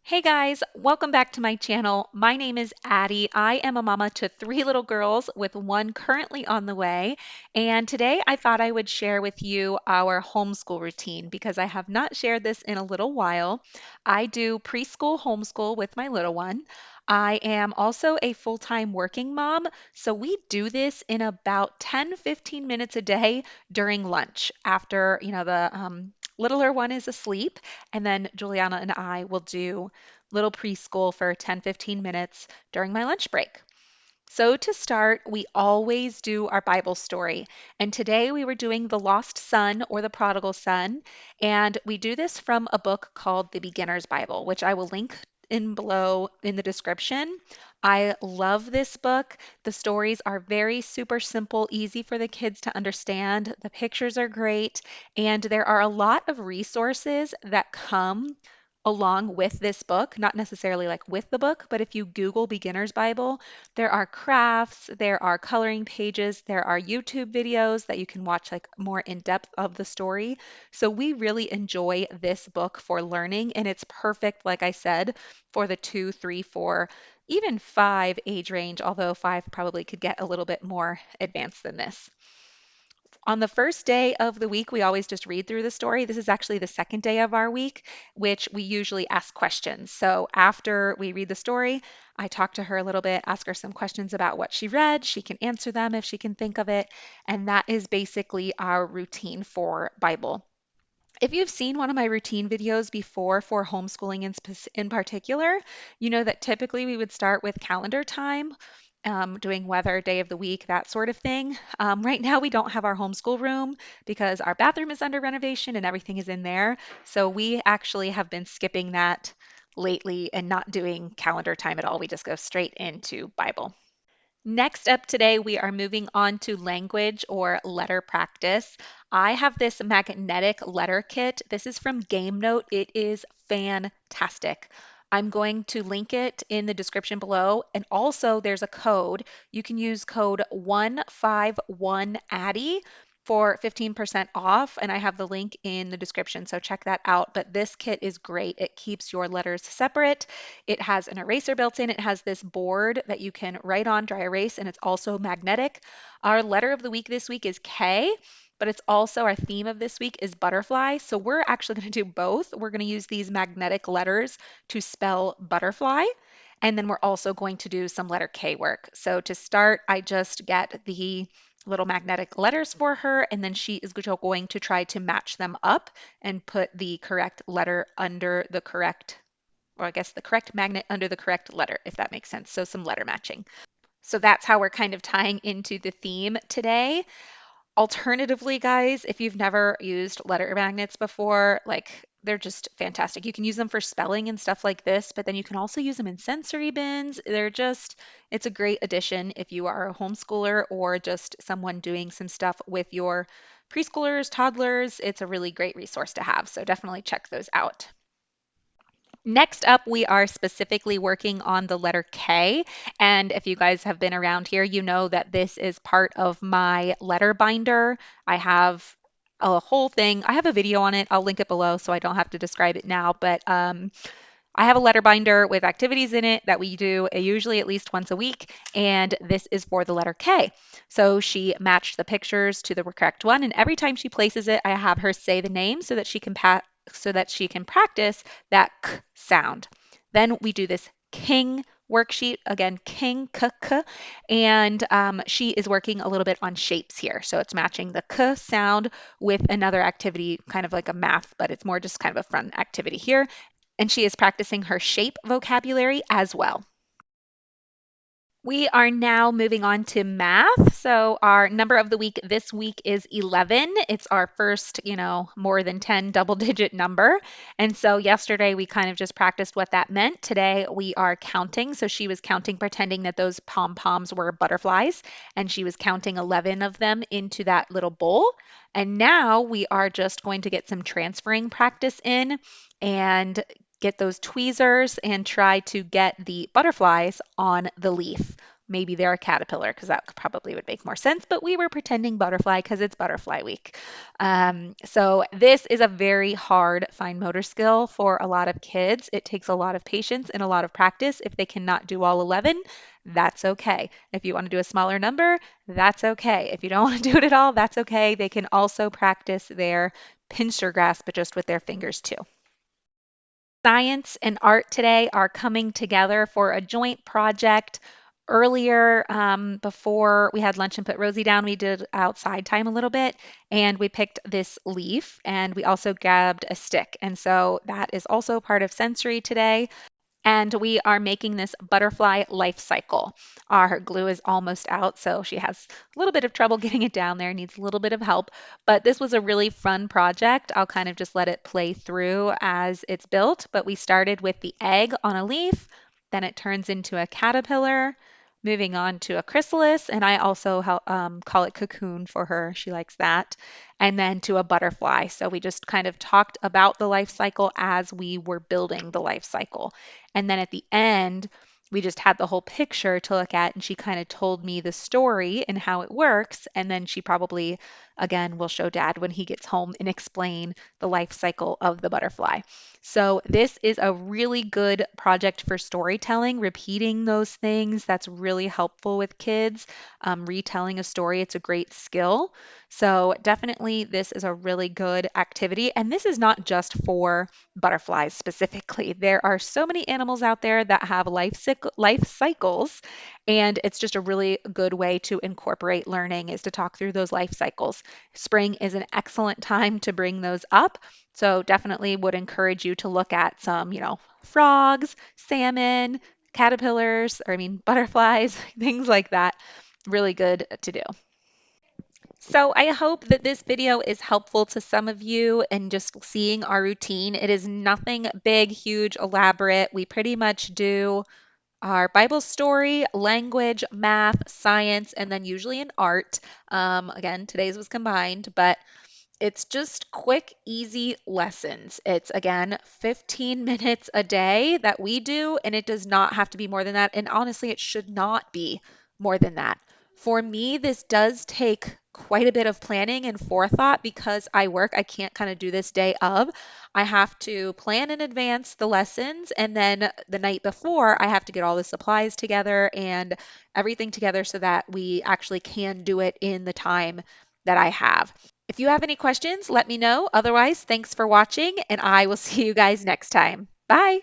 Hey guys, welcome back to my channel. My name is Addie. I am a mama to three little girls with one currently on the way. And today I thought I would share with you our homeschool routine because I have not shared this in a little while. I do preschool homeschool with my little one. I am also a full-time working mom, so we do this in about 10-15 minutes a day during lunch after, the littler one is asleep. And then Juliana and I will do little preschool for 10-15 minutes during my lunch break. So, to start, we always do our Bible story. And today we were doing the lost son or the prodigal son. And we do this from a book called The Beginner's Bible, which I will link in below in the description. I love this book. The stories are very super simple, easy for the kids to understand. The pictures are great. And there are a lot of resources that come along with this book, not necessarily like with the book, but if you Google Beginner's Bible, there are crafts, there are coloring pages, there are YouTube videos that you can watch like more in depth of the story. So we really enjoy this book for learning, and it's perfect, like I said, for the 2, 3, 4, even 5 age range, although 5 probably could get a little bit more advanced than this. On the first day of the week, we always just read through the story. This is actually the second day of our week, which we usually ask questions. So after we read the story, I talk to her a little bit, ask her some questions about what she read. She can answer them if she can think of it. And that is basically our routine for Bible. If you've seen one of my routine videos before for homeschooling in particular, you know that typically we would start with calendar time, doing weather, day of the week, that sort of thing. Right now, we don't have our homeschool room because our bathroom is under renovation and everything is in there. So we actually have been skipping that lately and not doing calendar time at all. We just go straight into Bible. Next up today, we are moving on to language or letter practice. I have this magnetic letter kit. This is from Game Note. It is fantastic. I'm going to link it in the description below. And also, there's a code. You can use code 151 Addy for 15% off. And I have the link in the description. So check that out. But this kit is great. It keeps your letters separate. It has an eraser built in. It has this board that you can write on, dry erase, and it's also magnetic. Our letter of the week this week is K, but it's also our theme of this week is butterfly. So we're actually going to do both. We're going to use these magnetic letters to spell butterfly. And then we're also going to do some letter K work. So to start, I just get the little magnetic letters for her, and then she is going to try to match them up and put the correct letter under the correct, or I guess the correct magnet under the correct letter, if that makes sense. So some letter matching. So that's how we're kind of tying into the theme today. Alternatively, guys, if you've never used letter magnets before, like they're just fantastic. You can use them for spelling and stuff like this, but then you can also use them in sensory bins. It's a great addition if you are a homeschooler or just someone doing some stuff with your preschoolers, toddlers. It's a really great resource to have. So definitely check those out. Next up, we are specifically working on the letter K. And if you guys have been around here, you know that this is part of my letter binder. I have a whole thing. I have a video on it. I'll link it below so I don't have to describe it now. But I have a letter binder with activities in it that we do usually at least once a week, and this is for the letter K. So she matched the pictures to the correct one, and every time she places it, I have her say the name so that she can practice that k sound. Then we do this king worksheet again, king k k, and she is working a little bit on shapes here. So it's matching the k sound with another activity, kind of like a math, but it's more just kind of a fun activity here, and she is practicing her shape vocabulary as well. We are now moving on to math. So our number of the week this week is 11. It's our first, more than 10 double digit number. And so yesterday we kind of just practiced what that meant. Today we are counting. So she was counting, pretending that those pom poms were butterflies, and she was counting 11 of them into that little bowl. And now we are just going to get some transferring practice in and get those tweezers and try to get the butterflies on the leaf. maybe they're a caterpillar because that probably would make more sense, but we were pretending butterfly because it's butterfly week. So this is a very hard fine motor skill for a lot of kids. It takes a lot of patience and a lot of practice. If they cannot do all 11, that's okay. If you want to do a smaller number, that's okay. If you don't want to do it at all, that's okay. They can also practice their pincer grasp, but just with their fingers too. Science and art today are coming together for a joint project. Earlier, before we had lunch and put Rosie down, we did outside time a little bit and we picked this leaf and we also grabbed a stick. And so that is also part of sensory today. And we are making this butterfly life cycle. Our glue is almost out, so she has a little bit of trouble getting it down there, needs a little bit of help. But this was a really fun project. I'll kind of just let it play through as it's built. But we started with the egg on a leaf, then it turns into a caterpillar, moving on to a chrysalis, and I also call it cocoon for her. She likes that. And then to a butterfly. So we just kind of talked about the life cycle as we were building the life cycle. And then at the end, we just had the whole picture to look at, and she kind of told me the story and how it works. And then she probably, again, will show dad when he gets home and explain the life cycle of the butterfly. So, this is a really good project for storytelling, repeating those things. That's really helpful with kids. Retelling a story, it's a great skill. So, definitely, this is a really good activity. And this is not just for butterflies specifically. There are so many animals out there that have life cycles, and it's just a really good way to incorporate learning is to talk through those life cycles. Spring is an excellent time to bring those up. So definitely would encourage you to look at some, frogs, salmon, caterpillars, or I mean butterflies, things like that. Really good to do. So I hope that this video is helpful to some of you and just seeing our routine. It is nothing big, huge, elaborate. We pretty much do our Bible story, language, math, science, and then usually an art. Again, today's was combined, but it's just quick, easy lessons. It's again 15 minutes a day that we do, and it does not have to be more than that. And honestly, it should not be more than that. For me, this does take quite a bit of planning and forethought because I work. I can't kind of do this day of. I have to plan in advance the lessons, and then the night before, I have to get all the supplies together and everything together so that we actually can do it in the time that I have. If you have any questions, let me know. Otherwise, thanks for watching, and I will see you guys next time. Bye.